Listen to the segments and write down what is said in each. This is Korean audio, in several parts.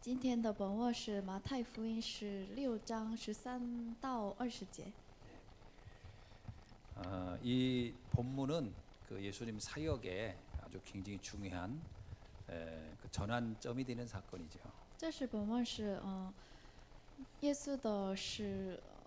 今天的本文是马太福音16章13到20节。 이 본문은 그 예수님 사역에 아주 굉장히 중요한 그 전환점이 되는 사건이죠. 这是本文是耶稣的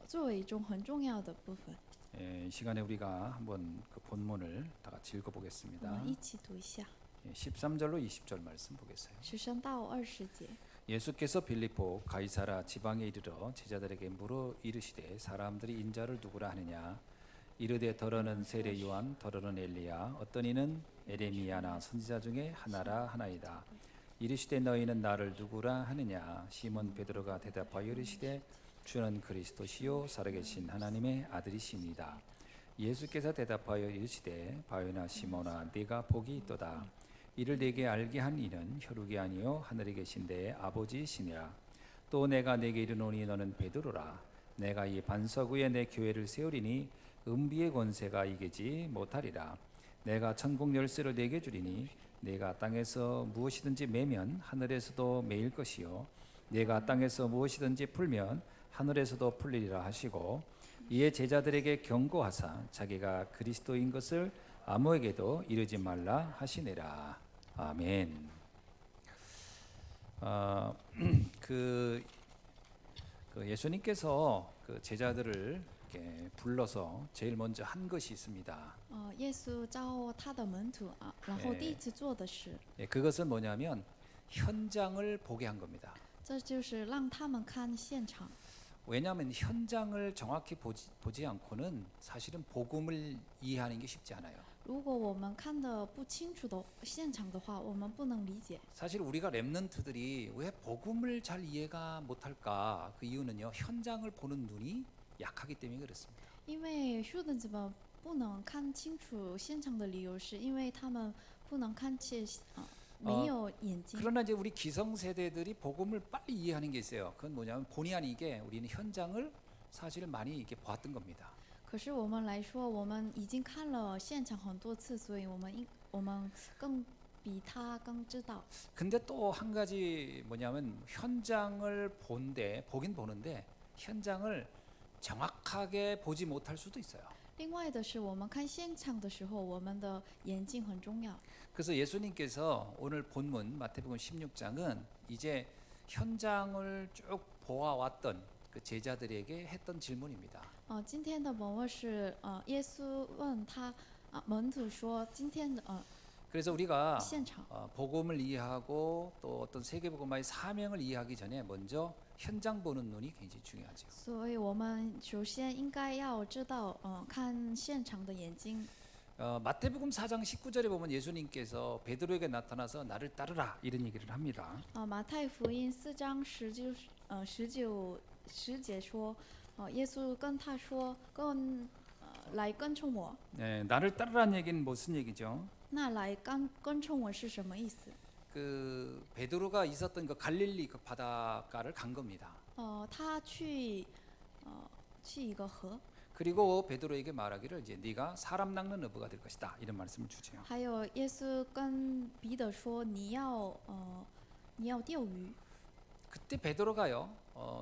作为中很重要的部分。 이 시간에 우리가 한번 그 본문을 다 같이 我 읽어보겠습니다. 们一起读一下 13절로 20절 말씀 보겠어요. 13到20节。 예수께서 빌립보 가이사라 지방에 이르러 제자들에게 물어 이르시되 사람들이 인자를 누구라 하느냐 이르되 더러는 세례 요한 더러는 엘리야 어떤 이는 에레미야나 선지자 중에 하나라 하나이다. 이르시되 너희는 나를 누구라 하느냐 시몬 베드로가 대답하여 이르시되 주는 그리스도시요 살아계신 하나님의 아들이시니이다. 예수께서 대답하여 이르시되 바요나 시몬아 네가 복이 있도다. 이를 내게 알게 한 이는 혈육이 아니요 하늘에 계신 내 아버지시니라. 또 내가 네게 이르노니 너는 베드로라. 내가 이 반석 위에 내 교회를 세우리니 은비의 권세가 이기지 못하리라. 내가 천국 열쇠를 네게 주리니 네가 땅에서 무엇이든지 매면 하늘에서도 매일 것이요 네가 땅에서 무엇이든지 풀면 하늘에서도 풀리리라 하시고 이에 제자들에게 경고하사 자기가 그리스도인 것을 아무에게도 이르지 말라 하시니라. 아멘. 그 예수님께서 그 제자들을 이렇게 불러서 제일 먼저 한 것이 있습니다. 耶稣召他的门徒然后第一次做的事， 그것은 뭐냐면 현장을 보게 한 겁니다. 这就是让他们看现场。 왜냐하면 현장을 정확히 보지 않고는 사실은 복음을 이해하는 게 쉽지 않아요. 如果我们看得不清楚的现场的话，我们不能理解。 사실 우리가 렘넌트들이 왜 복음을 잘 이해가 못할까? 그 이유는요. 현장을 보는 눈이 약하기 때문에 그렇습니다. 因为学生子们不能看清楚现场的理由，是因为他们不能看见没有眼睛。 그러나 이제 우리 기성세대들이 복음을 빨리 이해하는 게 있어요. 그건 뭐냐면 본의 아니게 우리는 현장을 사실 많이 이렇게 보았던 겁니다. 可是我们来说，我们已经看了现场很多次，所以我们更比他更知道。 근데 또 한 가지 뭐냐면 현장을 보긴 보는데 현장을 정확하게 보지 못할 수도 있어요. 另外的是，我们看现场的时候，我们的眼睛很重要。 그래서 예수님께서 오늘 본문 마태복음 16장은 이제 현장을 쭉 보아왔던 그 제자들에게 했던 질문입니다. 今天的本文是耶稣问他门徒说，今天的 그래서 우리가 现场 복음을 이해하고 또 어떤 세계복음화의 사명을 이해하기 전에 먼저 현장 보는 눈이 굉장히 중요하죠. 所以我们首先应该要知道看现场的眼睛。 마태복음 4장 19절에 보면 예수님께서 베드로에게 나타나서 나를 따르라 이런 얘기를 합니다. 马太福音4章19节说，耶稣跟他说，来跟从我。 네, 나를 따르라는 얘기는 무슨 얘기죠? 那来跟从我是什么意思？ 그 베드로가 있었던 그 갈릴리 그 바닷가를 간 겁니다. 他去一个河， 그리고 베드로에게 말하기를 이제 네가 사람 낚는 어부가 될 것이다 이런 말씀을 주죠. 还有耶稣跟彼得说，你要钓鱼。 그때 베드로가요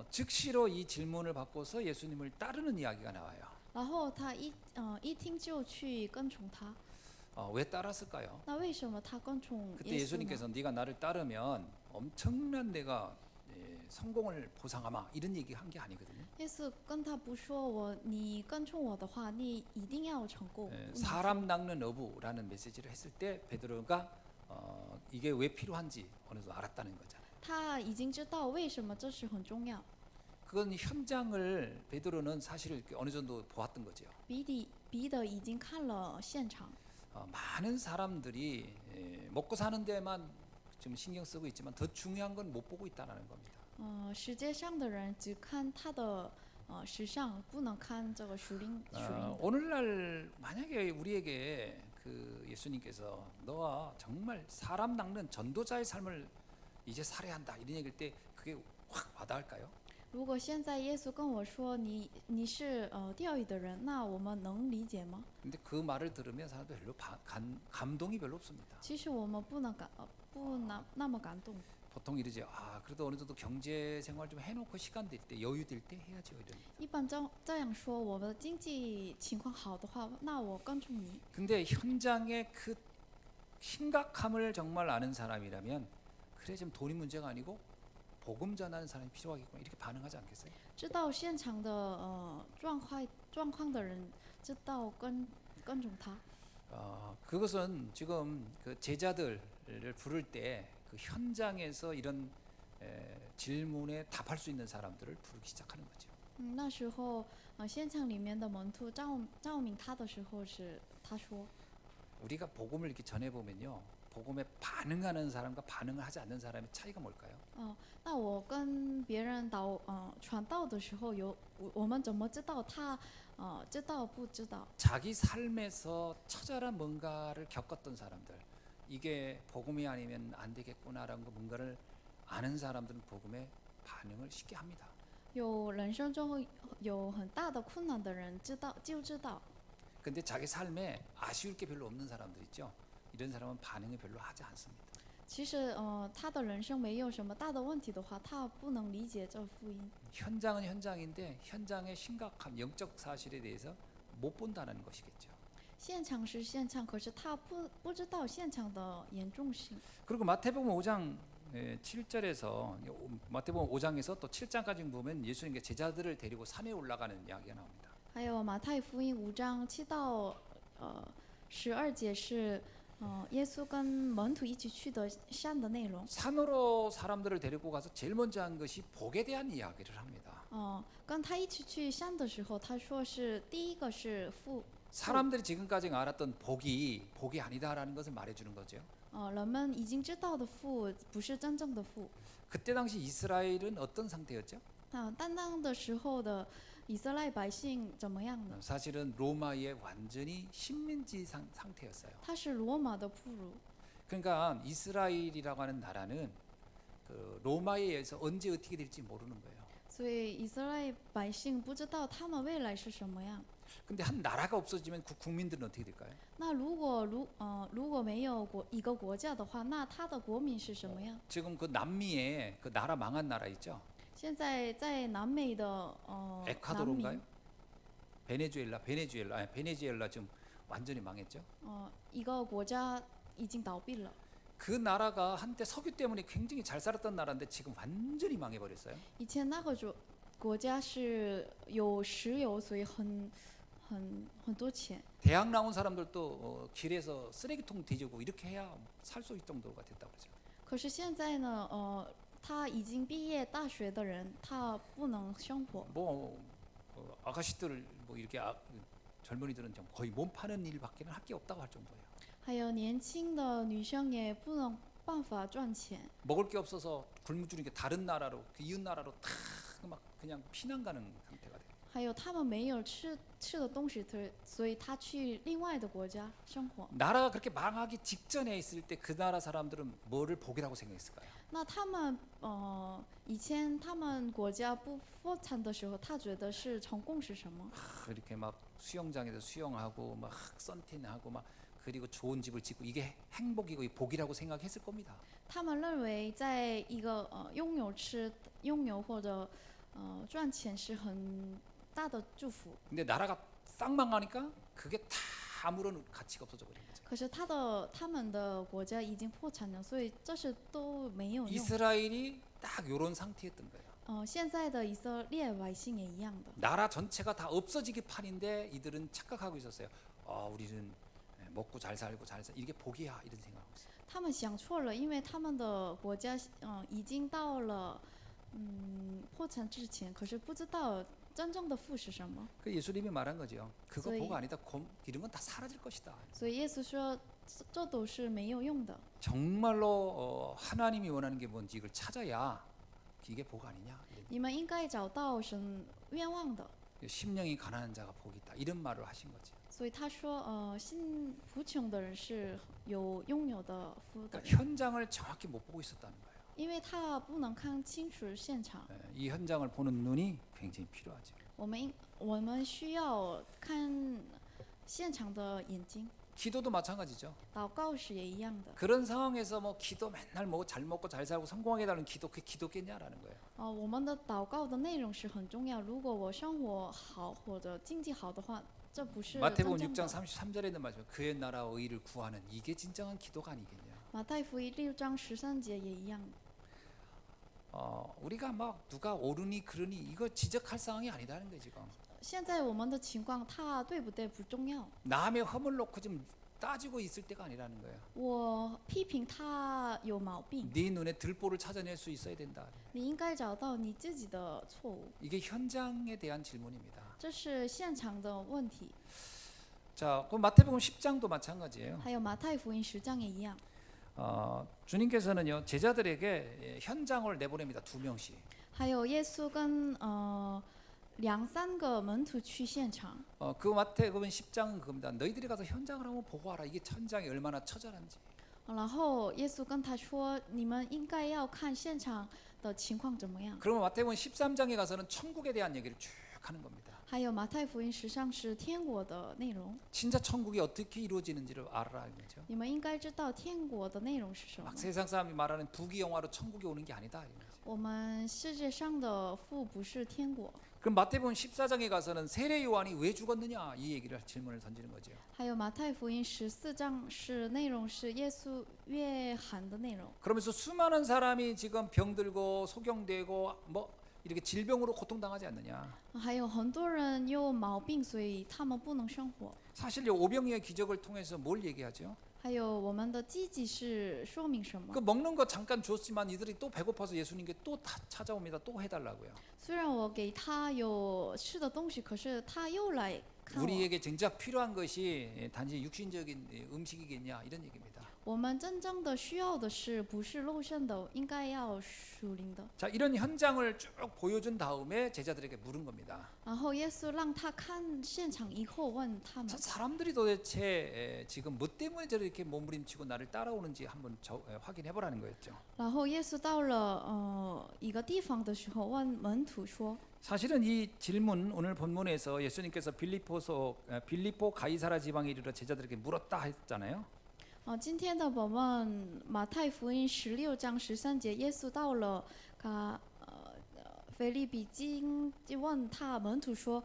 즉시로 이 질문을 받고서 예수님을 따르는 이야기가 나와요. 然后他一听就去跟从他。 왜 따랐을까요? 那为什么他跟从 그때 耶稣呢？ 예수님께서 네가 나를 따르면 엄청난 내가 성공을 보상하마 이런 얘기 한 게 아니거든요. 耶稣跟他不说你跟从我的话，你一定要成功。 사람 낚는 어부라는 메시지를 했을 때 베드로가 이게 왜 필요한지 어느 정도 알았다는 거잖아요. 他已经知道为什么这是很重要。 그건 현장을 베드로는 사실 어느 정도 보았던 거죠. 彼得已经看了现场， 많은 사람들이 먹고 사는 데만 좀 신경 쓰고 있지만 더 중요한 건 못 보고 있다는 겁니다. 世界上的人只看他的时尚，不能看这个属灵。 오늘날 만약에 우리에게 그 예수님께서 너와 정말 사람 낚는 전도자의 삶을 이제 살아야 한다 이런 얘기일 때 그게 확 와닿을까요? 如果现在耶稣跟我说你是钓鱼的人，那我们能理解吗？ 근데 그 말을 들으면 사람들 별로 감동이 별로 없습니다. 其实我们不那么感动。 보통 이러죠. 아, 그래도 어느 정도 경제 생활 좀 해놓고 시간 될 때, 여유 될 때 해야죠. 이런. 一般这样说，我们的经济情况好的话，那我跟从你。 근데 현장의 그 심각함을 정말 아는 사람이라면 그래 좀 돈이 문제가 아니고 복음 전하는 사람이 필요하겠구나 이렇게 반응하지 않겠어요? 知道现场的状况的人，知道跟从他。 그것은 지금 그 제자들을 부를 때 그 현장에서 이런 질문에 답할 수 있는 사람들을 부르기 시작하는 거죠. 那时候现场里面的门徒照明他的时候是他说， 우리가 복음을 이렇게 전해 보면요, 복음에 반응하는 사람과 반응을 하지 않는 사람의 차이가 뭘까요? 那我跟别人传道的时候，我们怎么知道他知道不知道？ 자기 삶에서 처절한 뭔가를 겪었던 사람들, 이게 복음이 아니면 안 되겠구나라는 거 뭔가를 아는 사람들은 복음에 반응을 쉽게 합니다. 有人生中有很大的困难的人就知道。 근데 자기 삶에 아쉬울 게 별로 없는 사람들 있죠. 이런 사람은 반응을 별로 하지 않습니다. 其实他的人生没有什么大的问题的话，他不能理解这福音。 현장은 현장인데 현장의 심각함, 영적 사실에 대해서 못 본다는 것이겠죠. 现场是现场，可是他不知道现场的严重性。 그리고 마태복음 5장 7절에서 마태복음 5장에서 또 7장까지 보면 예수님께 제자들을 데리고 산에 올라가는 이야기가 나옵니다. 还有马太福音5章7到12节是耶稣跟门徒一起去的山的内容。 산으로 사람들을 데리고 가서 제일 먼저 한 것이 복에 대한 이야기를 합니다. 跟他一起去山的时候，他说是第一个是富。 사람들이 지금까지 알았던 복이 아니다라는 것을 말해주는 거죠. 人们已经知道的富不是真正的富。 그때 당시 이스라엘은 어떤 상태였죠? 但那的时候的以色列百姓怎么样呢？ 사실은 로마의 완전히 식민지 상태였어요. 他是罗马的俘虏。 그러니까 이스라엘이라고 하는 나라는 그 로마에 의해서 언제 어떻게 될지 모르는 거예요. 所以以色列百姓不知道他们未来是什么样。 근데 한 나라가 없어지면 그 국민들은 어떻게 될까요? 那如果没有一个国家的话，那他的国民是什么样？ 지금 그 남미에 그 나라 망한 나라 있죠? 现在在南美的南 에콰도르인가요? 美， 베네수엘라 지금 완전히 망했죠. 一个国家已经倒闭了。 그 나라가 한때 석유 때문에 굉장히 잘 살았던 나라인데 지금 완전히 망해버렸어요. 以前那个国家是有石油，所以很多钱。 대학 나온 사람들도 길에서 쓰레기통 뒤지고 이렇게 해야 살 수 있을 정도가 됐다고 그러죠. 可是现在呢，他已经毕业大学的人，他不能生活。 뭐 아가씨들 뭐 이렇게 젊은이들은 좀 거의 몸 파는 일밖에는 할 게 없다고 할 정도예요. 还有年轻的女生也不能办法赚钱。 먹을 게 없어서 굶어 죽으니까 다른 나라로 그 이웃 나라로 다 막 그냥 피난 가는 상태가 돼요. 还有他们没有吃的东西，所以他去另外的国家生活。 나라가 그렇게 망하기 직전에 있을 때 그 나라 사람들은 뭐를 복이라고 생각했을까요? 那他们以前他们国家不破产的时候，他觉得是成功是什么？ 이렇게 막 수영장에서 수영하고 막 썬팅하고 막 그리고 좋은 집을 짓고 이게 행복이고 복이라고 생각했을 겁니다. 他们认为在一个拥有或者赚钱是很大的祝福。 근데 나라가 싹 망하니까 그게 다 아무런 가치가 없어져 버린 거죠. 可是他们的国家已经破产了，所以这是都没有用。 이스라엘이 딱 이런 상태였던 거예요. 现在的以色列百姓也一样的。 나라 전체가 다 없어지기 판인데 이들은 착각하고 있었어요. 우리는 먹고 잘 살고 이게 복이야 이런 생각하고 있어요. 他们想错了，因为他们的国家已经到了破产之前，可是不知道真正的富是什么。 그 예수님이 말한 거죠. 그거 所以 복 아니다. 이런 건 다 사라질 것이다. 所以耶稣说，这都是没有用的。 정말로 하나님이 원하는 게 뭔지 이걸 찾아야 이게 복 아니냐. 你们应该找到神愿望的。 심령이 가난한 자가 복이 있다. 이런 말을 하신 거지. 所以他说，心贫穷的人是拥有的福的 그러니까 。 현장을 정확히 못 보고 있었다는 거예요. 因为他不能看清楚现场， 이 현장을 보는 눈이 굉장히 필요하죠. 我们需要看现场的眼睛。 기도도 마찬가지죠. 祷告时也一样的。 그런 상황에서 뭐 기도 맨날 뭐 잘 먹고 잘 살고 성공하게 달라는 기도 그 기도겠냐라는 거예요. 我们的祷告的内容是很重要。如果我生活好或者经济好的话，这不是真 마태복음 6장 正的。 33절에 있는 말씀 그의 나라와 의를 구하는 이게 진정한 기도가 아니겠냐. 马太福音6章13节也一样。 우리가 막 누가 옳으니 그르니 이거 지적할 상황이 아니다는 거예요 지금. 现在我们的情况，他对不对不重要， 남의 허물 놓고 지금 따지고 있을 때가 아니라는 거예요. 我批评他有毛病， 네 눈에 들보를 찾아낼 수 있어야 된다. 你应该找到你自己的错误， 이게 현장에 대한 질문입니다. 这是现场的问题。 자, 그 마태복음 10장도 마찬가지예요. 还有马太福音10章也一样。 주님께서는요 제자들에게 현장을 내보냅니다. 2명씩. 还有耶稣跟2、3个门徒去现场。 그 마태복음 10장은 그겁니다. 너희들이 가서 현장을 한번 보고 와라. 이게 현장이 얼마나 처절한지. 然后耶稣跟他说：“你们应该要看现场的情况怎么样。 그러면 마태복음 13장에 가서는 천국에 대한 얘기를 쭉 하는 겁니다. 还有马太福音10章是天国的内容， 진짜 천국이 어떻게 이루어지는지를 알아라 이거죠. 你们应该知道天国的内容是什么 막 。 세상 사람이 말하는 부귀 영화로 천국이 오는 게 아니다 이거죠. 我们世界上的富不是天国。 그럼 마태복음 14장에 가서는 세례 요한이 왜 죽었느냐 이 얘기를 질문을 던지는 거죠. 还有马太福音14章是内容是耶稣约翰的内容。 그러면서 수많은 사람이 지금 병들고 소경되고 뭐 이렇게 질병으로 고통당하지 않느냐. 还有很多人有毛病，所以他们不能生活。 사실 이 오병이의 기적을 통해서 뭘 얘기하죠? 还有我们的积极是说明什么？ 그 먹는 거 잠깐 줬지만 이들이 또 배고파서 예수님께 또 찾아옵니다. 또 해달라고요. 虽然我给他有吃的东西，可是他又来看我。 우리에게 정작 필요한 것이 단지 육신적인 음식이겠냐 이런 얘기입니다. 我们真正的需要的是不是肉身的，应该要属灵的。 자, 이런 현장을 쭉 보여준 다음에 제자들에게 물은 겁니다. 然后耶稣让他看现场以后，问他们 자, ： 사람들이 도대체 지금 뭐 때문에 저렇게 몸부림치고 나를 따라오는지 한번 확인해 보라는 거였죠. 然后耶稣到了一个地方的时候，问门徒说： 사실은 이 질문 오늘 본문에서 예수님께서 빌립보 가이사라 지방에 이르러 제자들에게 물었다 했잖아요. 今天的本文马太福音16章13节，耶稣到了腓立比经，就问他门徒说：“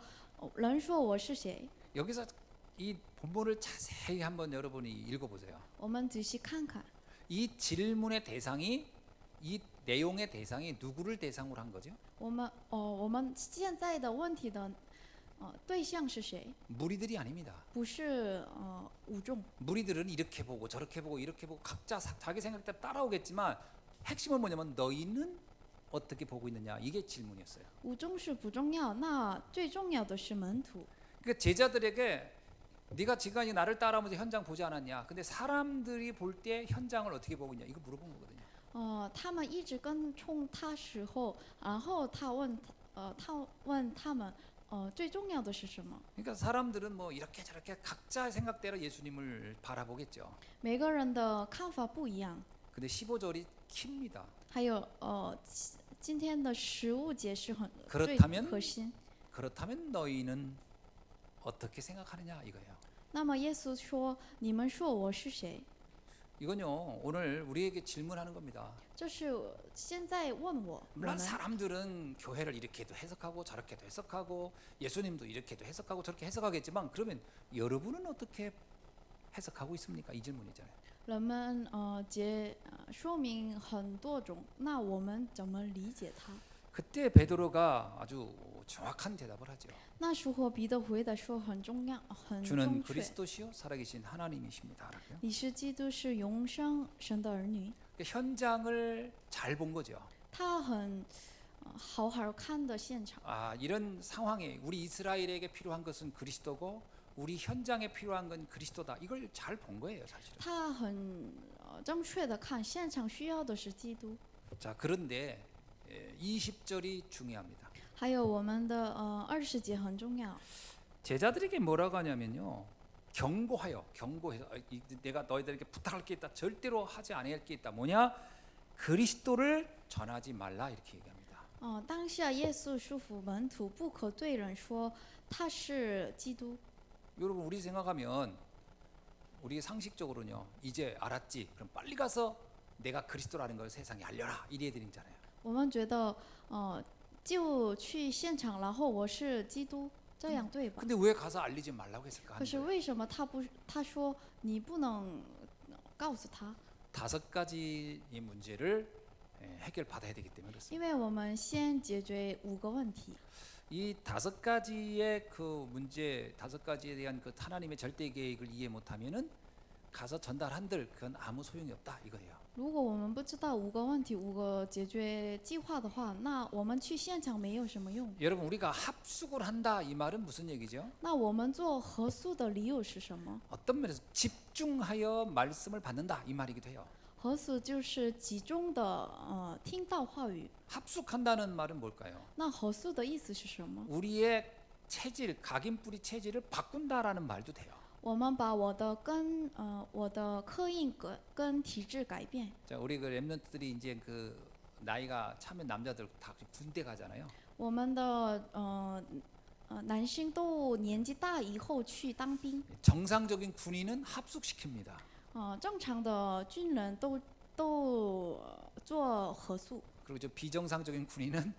人说我是谁？” 여기서 이 본문을 자세히 한번 여러분이 읽어보세요. 我们仔细看看， 이 질문의 대상이 이 내용의 대상이 누구를 대상으로 한 거죠? 我们现在的问题的对象是谁？ 무리들이 아닙니다. 不是五众。 무리들은 이렇게 보고 저렇게 보고 이렇게 보고 각자 자기 생각대로 따라오겠지만 핵심은 뭐냐면 너희는 어떻게 보고 있느냐 이게 질문이었어요. 五众是不重要，那最重要的是门徒。 그러니까 제자들에게 네가 지금까지 나를 따라오면서 현장 보지 않았냐? 근데 사람들이 볼 때 현장을 어떻게 보고 있냐? 이거 물어본 거거든요. 他们一直跟从他时候，然后他问他们，最重要的是什么？ 그러니까 사람들은 뭐 이렇게 저렇게 각자 생각대로 예수님을 바라보겠죠. 每个人的看法不一样。 근데 15절이 킵니다. 还有今天的15节是很最 그렇다면 核心。 그렇다면 너희는 어떻게 생각하느냐 이거예요. 那么耶稣说：“你们说我是谁？” 이건요 오늘 우리에게 질문하는 겁니다. 这是现在问我 물론 们。 사람들은 교회를 이렇게도 해석하고 저렇게도 해석하고 예수님도 이렇게도 해석하고 저렇게 해석하겠지만 그러면 여러분은 어떻게 해석하고 있습니까? 이 질문이잖아요. 人们说明很多种，那我们怎么理解它？ 그때 베드로가 아주 정확한 대답을 하죠. 那时候彼得回答说很重要，很 주는 正确。 그리스도시요 살아계신 하나님이십니다라고요. 你是基督，是永生神的儿女。 현장을 잘 본 거죠. 他很好好看的现场。 아, 이런 상황에 우리 이스라엘에게 필요한 것은 그리스도고 우리 현장에 필요한 건 그리스도다. 이걸 잘 본 거예요, 사실은. 他很正确的看现场需要的是基督。 자, 그런데 20절이 중요합니다. 还有我们的20节很重要。 제자들에게 뭐라고 하냐면요. 경고해서 내가 너희들에게 부탁할 게 있다. 절대로 하지 않을 게 있다. 뭐냐? 그리스도를 전하지 말라 이렇게 얘기합니다. 当下耶稣束缚门徒，不可对人说他是基督。 여러분 우리 생각하면 우리 상식적으로는요. 이제 알았지. 그럼 빨리 가서 내가 그리스도라는 걸 세상에 알려라. 이래야 되잖아요. 我们觉得，就去现场，然后我是基督，这样对吧？ 근데 왜 가서 알리지 말라고 했을까? 可是 하는 거예요. 为什么他说你不能告诉他？ 다섯 가지의 문제를 해결받아야 되기 때문에 그렇습니다. 因为我们先解决5个问题。 이 다섯 가지의 그 문제, 다섯 가지에 대한 그 하나님의 절대 계획을 이해 못하면은 가서 전달한들 그건 아무 소용이 없다 이거예요. 如果我们不知道5个问题、5个解决计划的话，那我们去现场没有什么用。 여러분 우리가 합숙을 한다 이 말은 무슨 얘기죠? 那我们做合宿的理由是什么？ 어떤 면에서 집중하여 말씀을 받는다 이 말이기도 해요. 合宿就是集中的听到话语。 합숙한다는 말은 뭘까요? 那合宿的意思是什么？ 우리의 체질, 각인뿌리 체질을 바꾼다라는 말도 돼요. 我们把我的我的刻印跟体质改变。 자, 우리 그 렘넌트들이 이제 그 나이가 차면 남자들 다 군대 가잖아요. 我们的男性都年纪大以后去当兵。 정상적인 군인은 합숙시킵니다. 正常的军人都做合宿。 그리고 저 비정상적인 군인은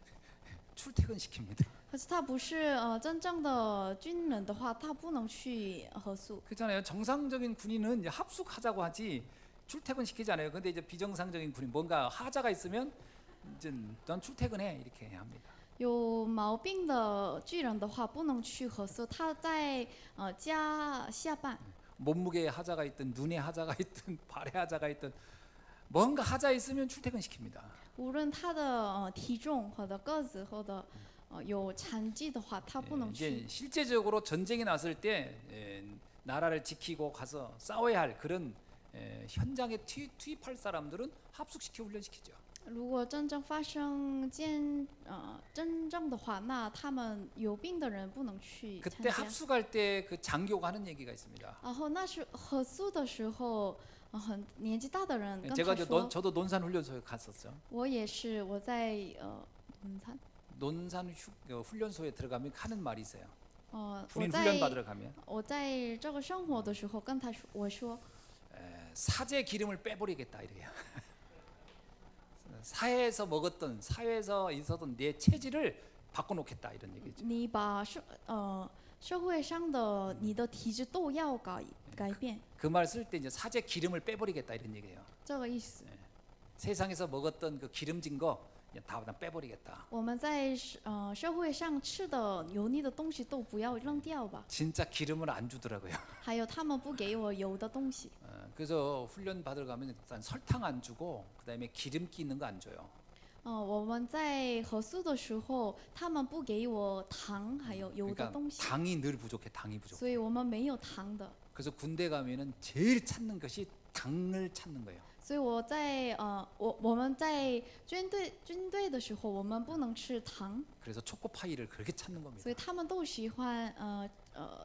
출퇴근시킵니다. 可是他不是真正的军人的话，他不能去合宿。 그렇잖아요. 정상적인 군인은 이제 합숙하자고 하지 출퇴근시키잖아요. 근데 이제 비정상적인 군인 뭔가 하자가 있으면 이제 넌 출퇴근해 이렇게 합니다. 有毛病的巨人的话，不能去合宿，他在家下班。 몸무게에 하자가 있든 눈에 하자가 있든 발에 하자가 있든 뭔가 하자 있으면 출퇴근시킵니다. 无论他的体重或者个子或者有残疾的话，他不能 이제 去。 실제적으로 전쟁이 났을 때 나라를 지키고 가서 싸워야 할 그런 현장에 투입할 사람들은 합숙시켜 훈련시키죠. 如果真正发生真正的话，那他们有病的人不能去参 그때 加。 합숙할 때 그 장교가 하는 얘기가 있습니다. 然后那是合宿的时候，很年纪大的人跟 제가 他说， 저도 논산 훈련소에 갔었죠. 我也是我在논산 훈련소에 들어가면 하는 말이 있어요. 我 군인 在 훈련 받으러 가면 我在这个生活的时候跟他说，我说 사제 기름을 빼버리겠다 이래요. 사회에서 먹었던 사회에서 있었던 내 체질을 바꿔놓겠다 이런 얘기죠. 你把社会上的你的体质都要改变， 그 말 쓸 때 이제 사제 기름을 빼버리겠다 이런 얘기예요. 这个意思。 세상에서 먹었던 그 기름진 거 그냥 다 빼버리겠다. 我们在社会上吃的油腻的东西都不要扔掉吧。 진짜 기름을 안 주더라고요. 还有他们不给我油的东西。 그래서 훈련 받으러 가면 일단 설탕 안 주고 그다음에 기름기 있는 거 안 줘요. 我们在合宿的时候，他们不给我糖还有油的 그러니까 东西， 당이 늘 부족해. 당이 부족. 所以我们没有糖的。 그래서 군대 가면은 제일 찾는 것이 당을 찾는 거예요. 所以我们在军队的时候，我们不能吃糖， 그래서 초코파이를 그렇게 찾는 겁니다. 所以他们都喜欢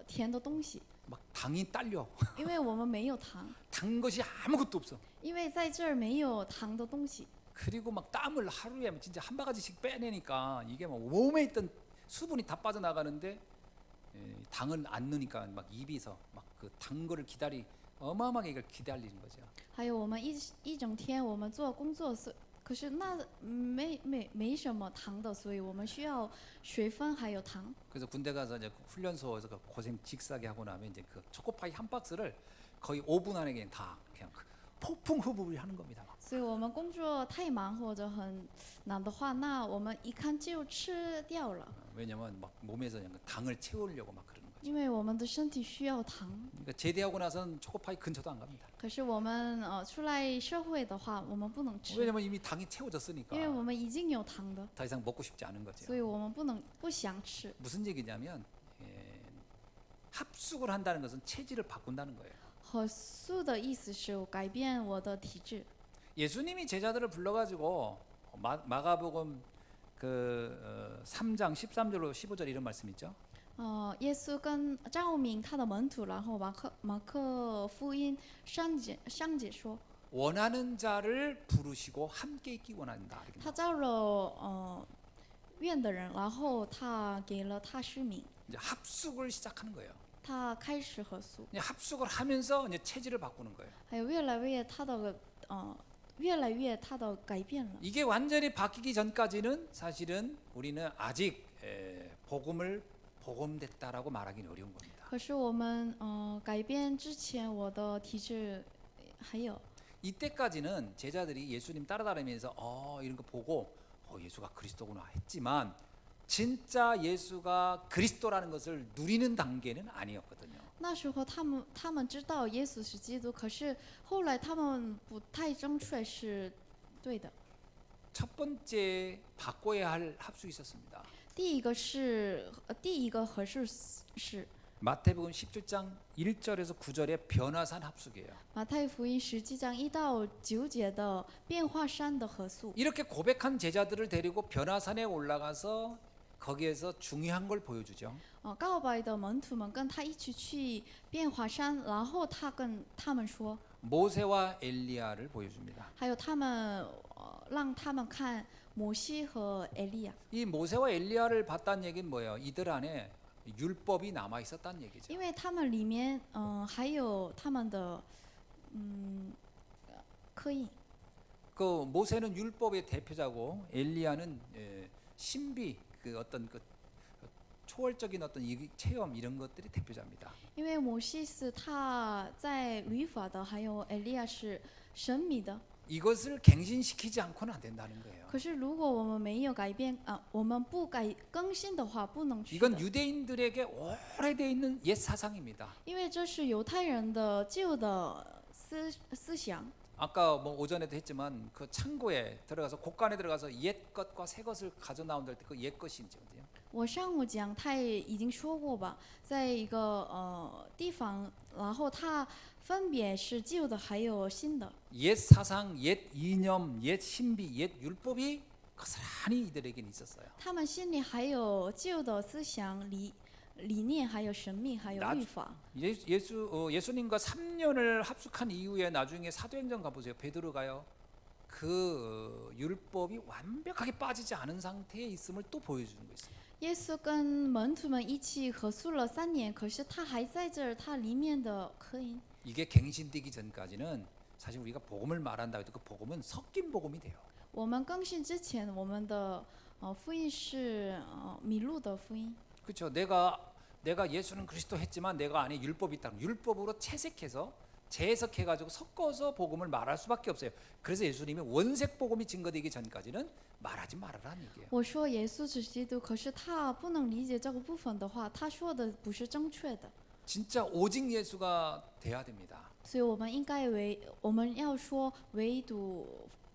甜的东西， 막 당이 딸려. 因为我们没有糖， 단 것이 아무것도 없어. 因为在这儿没有糖的东西。 그리고 막 땀을 하루에 진짜 한 바가지씩 빼내니까 이게 막 몸에 있던 수분이 다 빠져나가는데 당을 안 넣으니까 막 입에서 막 그 단 거를 어마어마하게 이걸 기다리는 거죠. 还有我们一整天我们做工作可是那没什么糖的，所以我们需要水分还有糖。 그래서 군대 가서 이제 훈련소에서 그 고생 직사게 하고 나면 이제 그 초코파이 한 박스를 거의 5분 안에 그냥 다 그냥 폭풍 흡입을 하는 겁니다. 所以我们工作太忙或者很难的话，那我们一看就吃掉了， 왜냐면 막 몸에서 그냥 당을 채우려고 막 그러는 거죠. 因为我们的身体需要糖。 그러니까 제대하고 나서는 초코파이 근처도 안 갑니다. 可是我们出来社会的话，我们不能吃， 왜냐면 이미 당이 채워졌으니까 因为我们已经有糖的， 더 이상 먹고 싶지 않은 거죠. 所以我们不想吃。 무슨 얘기냐면 합숙을 한다는 것은 체질을 바꾼다는 거예요. 合宿的意思是改变我的体质。 예수님이 제자들을 불러가지고 마가복음 그 3장 13절로 15절 이런 말씀 있죠. 耶稣跟召命他的门徒，然后马可福音上节说， 원하는 자를 부르시고 함께 있기 원한다. 이렇게 他招了愿的人，然后他给了他施名， 이제 합숙을 시작하는 거예요. 他开始合宿， 이제 합숙을 하면서 이제 체질을 바꾸는 거예요. 还有越来越他的改变了。 이게 완전히 바뀌기 전까지는 사실은 우리는 아직 복음을 복음됐다라고 말하기는 어려운 겁니다. 可是我们改变之前，我的体质还有， 이때까지는 제자들이 예수님 따라다니면서 이런 거 보고 예수가 그리스도구나 했지만 진짜 예수가 그리스도라는 것을 누리는 단계는 아니었거든요. 那时候他们知道耶稣是基督，可是后来他们不太正确是对的。 첫 번째 바꿔야 할 합숙이 있었습니다. 第一个合适是 마태복음 17장 1절에서 9절의 변화산 합숙이에요. 马太福音17章1到9节的变化山的合宿。 이렇게 고백한 제자들을 데리고 변화산에 올라가서 거기에서 중요한 걸 보여주죠. 告白的门徒们跟他一起去变化山，然后他跟他们说， 모세와 엘리야를 보여줍니다. 还有让他们看摩西和埃利亚。 이 모세와 엘리야를 봤다는 얘기는 뭐예요? 이들 안에 율법이 남아 있었다는 얘기죠. 因为他们里面还有他们的刻印。 그 모세는 율법의 대표자고 엘리야는 신비 그 어떤 그 초월적인 어떤 체험 이런 것들이 대표자입니다. 因为摩西是他在律法的，还有埃利亚是神秘的。 이것을 갱신시키지 않고는 안 된다는 거예요. 可是如果我们没有改变我们不更新的话，不能去 이건 的。 유대인들에게 오래되어 있는 옛 사상입니다. 因为这是犹太人的旧的思想。 아까 뭐 오전에도 했지만 그 창고에 들어가서 곳간에 들어가서 옛 것과 새 것을 가져 나온다 할 때 그 옛 것이 이제 어디요? 我上午讲他也已经说过吧，在一个地方，然后他分别是旧的还有新的。 옛 사상, 옛 이념, 옛 신비, 옛 율법이 고스란히 이들에게는 있었어요. 他们心里还有旧的思想理念，还有神秘，还有律法。 예수님과 3년을 합숙한 이후에 나중에 사도행전 가보세요. 베드로 가요. 그 율법이 완벽하게 빠지지 않은 상태에 있음을 또 보여주는 거 있어요. 耶稣跟门徒们一起合宿了3年，可是他还在这儿，他里面的刻印。 이게 갱신되기 전까지는 사실 우리가 복음을 말한다 해도 그 복음은 섞인 복음이 돼요. 我们更新之前，我们的福音是迷路的福音。 그렇죠. 내가 예수는 그리스도 했지만 내가 안에 율법이 있다. 율법으로 채색해서 재해석해가지고 섞어서 복음을 말할 수밖에 없어요. 그래서 예수님이 원색 복음이 증거되기 전까지는 말하지 말아라는 얘기예요. 我说耶稣是基督，可是他不能理解这个部分的话，他说的不是正确的。 진짜 오직 예수가 돼야 됩니다. 所以我们要说唯独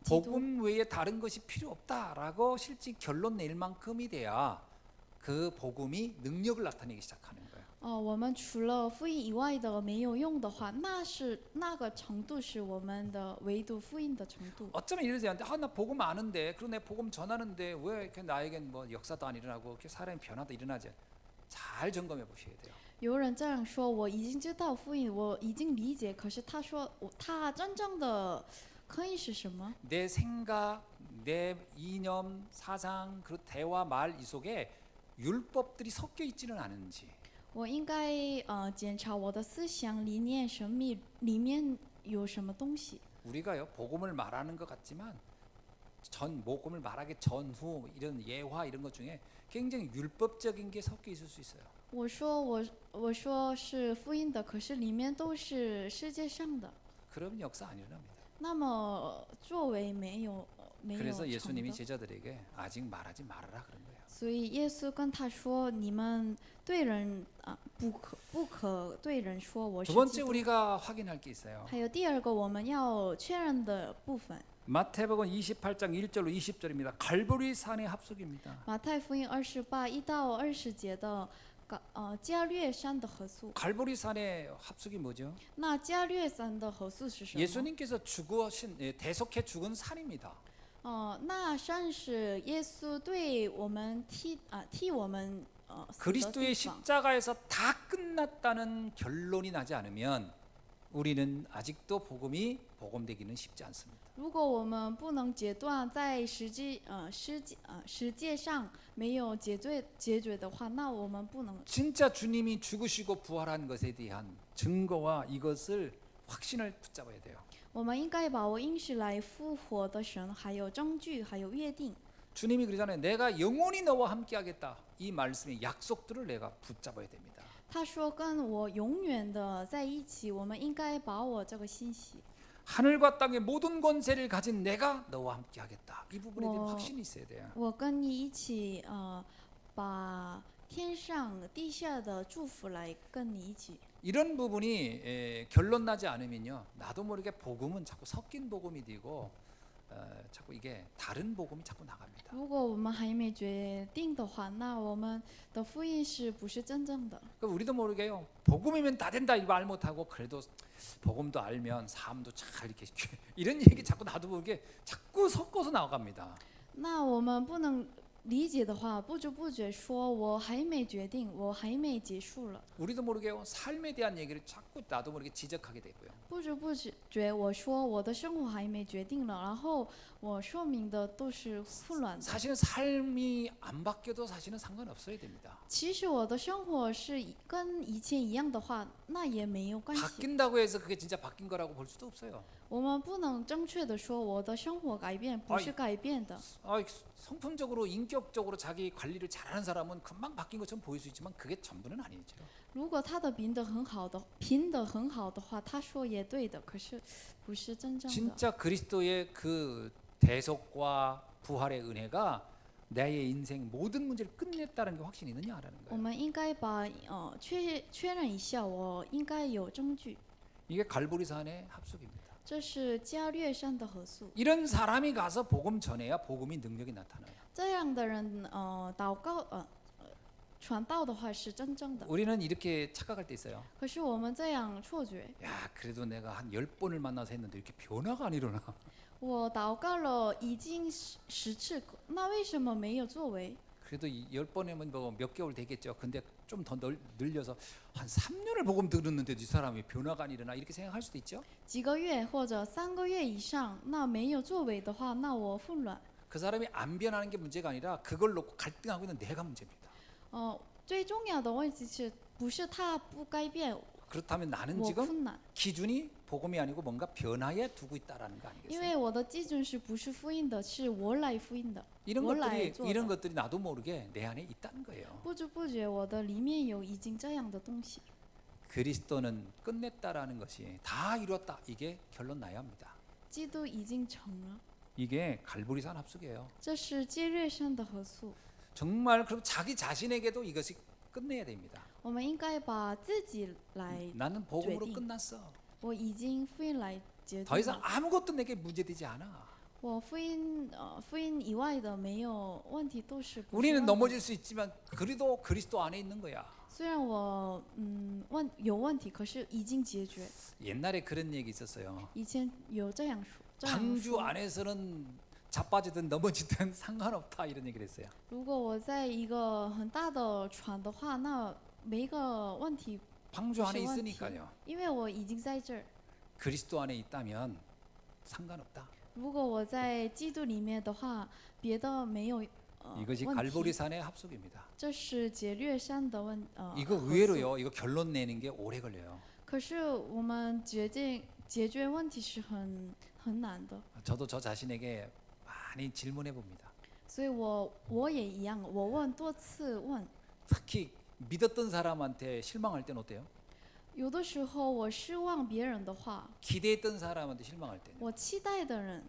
基督。 복음 외에 다른 것이 필요 없다라고 실제 결론 낼 만큼이 돼야 그 복음이 능력을 나타내기 시작하는 거예요. 我们除了福音以外的没有用的话，那个程度是我们的唯独福音的程度。 어쩌면 이러세요. 나 복음 아는데, 그리고 내 복음 전하는데 왜 이렇게 나에겐 뭐 역사도 안 일어나고 이렇게 사람의 변화도 일어나지? 잘 점검해 보셔야 돼요. 有人这样说，我已经知道福音，我已经理解，可是他说他真正的刻印是什么？ 내 생각, 내 이념, 사상, 그 대화, 말 이 속에 율법들이 섞여 있지는 않은지. 我应该检查我的思想理念神秘里面有什么东西。 우리가요 복음을 말하는 것 같지만 복음을 말하기 전후 이런 예화 이런 것 중에 굉장히 율법적인 게 섞여 있을 수 있어요. 我说是福音的，可是里面都是世界上的， 그럼 역사 안 일어납니다. 那么作为没有 그래서 成 예수님이 的。 제자들에게 아직 말하지 말아라 그런 거예요. 所以耶稣跟他说：“你们对人不可对人说我是 두 基 번째 督。” 우리가 확인할 게 있어요. 还有第二个我们要确认的部分， 마태복음 28장 1절로 20절입니다. 갈보리 산의 합숙입니다. 马太福音28 1到20节的加略山的合宿。 갈보리 산의 합숙이 뭐죠? 那加略山的合宿是什么？ 예수님께서 죽으신 대속해 죽은 산입니다. 那山是耶稣对我们替我们死的 그리스도의 地方。 십자가에서 다 끝났다는 결론이 나지 않으면 우리는 아직도 복음이 복음되기는 쉽지 않습니다. 如果我们不能截断在世界上没有解决的话，那我们不能。 진짜 주님이 죽으시고 부활한 것에 대한 증거와 이것을 확신을 붙잡아야 돼요. 我们应该把握应许来复活的神，还有证据，还有约定。 주님이 그러잖아요. 내가 영원히 너와 함께하겠다. 이 말씀의 약속들을 내가 붙잡아야 됩니다. 他说跟我永远的在一起，我们应该把握这个信息。 하늘과 땅의 모든 권세를 가진 내가 너와 함께하겠다. 이 부분에 대한 확신이 있어야 돼요. 我跟你一起，把天上地下的祝福来跟你一起。 이런 부분이 결론 나지 않으면요, 나도 모르게 복음은 자꾸 섞인 복음이 되고 자꾸 이게 다른 복음이 자꾸 나갑니다. 如果我们还没决定的话，那我们的福音是不是真正的？ 그러니까 우리도 모르게요, 복음이면 다 된다 이 말 못하고 그래도 복음도 알면 삶도 잘 이렇게 이런 얘기 자꾸 나도 모르게 자꾸 섞어서 나갑니다. 那我们不能理解的话，不知不觉说我还没决定，我还没结束了。 우리도 모르게요, 삶에 대한 얘기를 자꾸 나도 모르게 지적하게 되고요. 不知不觉我说我的生活还没决定了，然后我说明的都是混乱的。 사실은 삶이 안 바뀌어도 사실은 상관없어야 됩니다. 其实我的生活是跟以前一样的话，那也没有关系。 바뀐다고 해서 그게 진짜 바뀐 거라고 볼 수도 없어요. 我们不能正确的说我的生活改变不是改变的。 성품적으로 인격적으로 자기 관리를 잘하는 사람은 금방 바뀐 것처럼 보일 수 있지만 그게 전부는 아니죠. 如果他的品德很好的话，他说也对的，可是不是真正的。 진짜 그리스도의 그 대속과 부활의 은혜가 나의 인생 모든 문제를 끝냈다는 게 확신이 있느냐라는 我 거예요. 们应该把确认一下，我应该有证据。 이게 갈보리산의 합숙입니다. 这是加略山的合宿。 이런 사람이 가서 복음 전해야 복음의 능력이 나타나요. 这样的人祷告传道的话是真正的。 우리는 이렇게 착각할 때 있어요. 可是我们这样错觉， 야, 그래도 내가 한 10번을 만나서 했는데 이렇게 변화가 안 일어나. 我祷告了已经10次，那为什么没有作为？ 그래도 10번이면 뭐 몇 개월 되겠죠. 근데 좀 더 늘려서 한 3년을 복음 들었는데도 이 사람이 변화가 안 일어나 이렇게 생각할 수도 있죠. 几个月或者3个月以上，那没有作为的话，那我混乱。 그 사람이 안 변하는 게 문제가 아니라 그걸 놓고 갈등하고 있는 내가 문제입니다. 最重要的问题是不是他不改变， 그렇다면 나는 我 지금 困难？ 기준이 복음이 아니고 뭔가 변화에 두고 있다라는 거 因 아니겠어요? 为我的基准是不是福音的，是我来福音的， 이런 我来做 이런 的。 것들이 나도 모르게 내 안에 있다는 거예요. 不知不觉，我的里面有已经这样的东西。 그리스도는 끝냈다라는 것이 다 이뤘다. 이게 결론 나야 합니다. 基督已经成了， 이게 갈보리산 합숙이에요. 这是接略山的合宿。 정말 그럼 자기 자신에게도 이것이 끝내야 됩니다. 我们应该把自己来， 나는 복음으로决定。 끝났어. 我已经福音来决 더 定 이상 了。 아무것도 내게 문제되지 않아. 我福音以外的没有问题，都是不是 우리는 问题。 넘어질 수 있지만 그래도 그리스도 안에 있는 거야. 虽然我有问题，可是已经解决。 옛날에 그런 얘기 있었어요. 以前有这样说，这样 방주 说。 안에서는 자빠지든 넘어지든 상관없다 이런 얘기를 했어요. 如果我在一个很大的船的话，那没个问题， 방주 안에 是问题。 있으니까요. 因为我已经在这儿。 그리스도 안에 있다면 상관없다. 如果我在基督里面的话，别的没有 이것이 问题。 갈보리산의 합숙입니다. 这是解略山的이거 合宿。 의외로요. 이거 결론 내는 게 오래 걸려요. 可是我们解决问题是很难的， 저도 저 자신에게 많이 질문해 봅니다. 所以我也一样，我问多次问。 특히 믿었던 사람한테 실망할 때는 어때요? 有的时候我失望别人的话， 기대했던 사람한테 실망할 때는 我期待的人，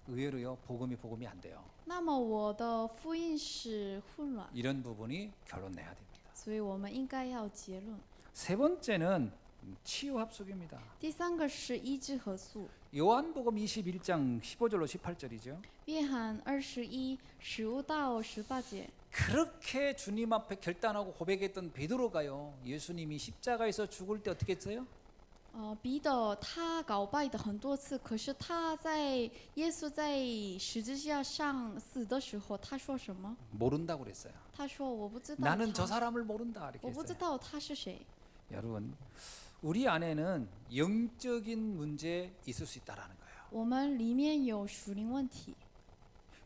의외로요. 복음이 안 돼요. 那么我的福音是混乱， 이런 부분이 결론 내야 됩니다. 所以我们应该要结论。 세 번째는 치유 합숙입니다. 第三个是医治合宿， 요한복음 21장 15절로 18절이죠. 约翰21:15到18节。 그렇게 주님 앞에 결단하고 고백했던 베드로가요. 예수님이 십자가에서 죽을 때 어떻게 했어요? 彼得他告白的很多次，可是他在耶稣在十字架上死的时候，他说什么？ 모른다고 그랬어요. 他说我不知道 나는 저 他， 사람을 모른다 이렇게 我不知 했어요. 道他是谁。 여러분, 우리 안에는 영적인 문제 있을 수 있다라는 거예요. 我们里面有属灵问题，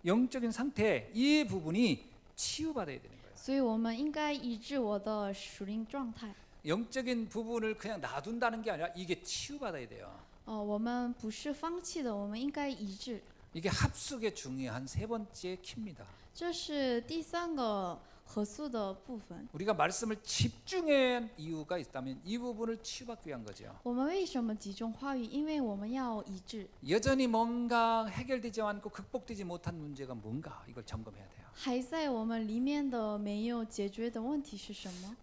영적인 상태 이 부분이 치유받아야 되는 거예요. 所以我们应该医治我的属灵状态。 영적인 부분을 그냥 놔둔다는 게 아니라 이게 치유받아야 돼요. 我们不是放弃的，我们应该医治。 이게 합숙의 중요한 세 번째 키입니다. 这是第三个合素的部分。 우리가 말씀을 집중한 이유가 있다면 이 부분을 치유받기 위한 거죠. 我们为什么集中话语？因为我们要医治。 여전히 뭔가 해결되지 않고 극복되지 못한 문제가 뭔가 이걸 점검해야 돼요. 还在我们里面的没有解决的问题是什么？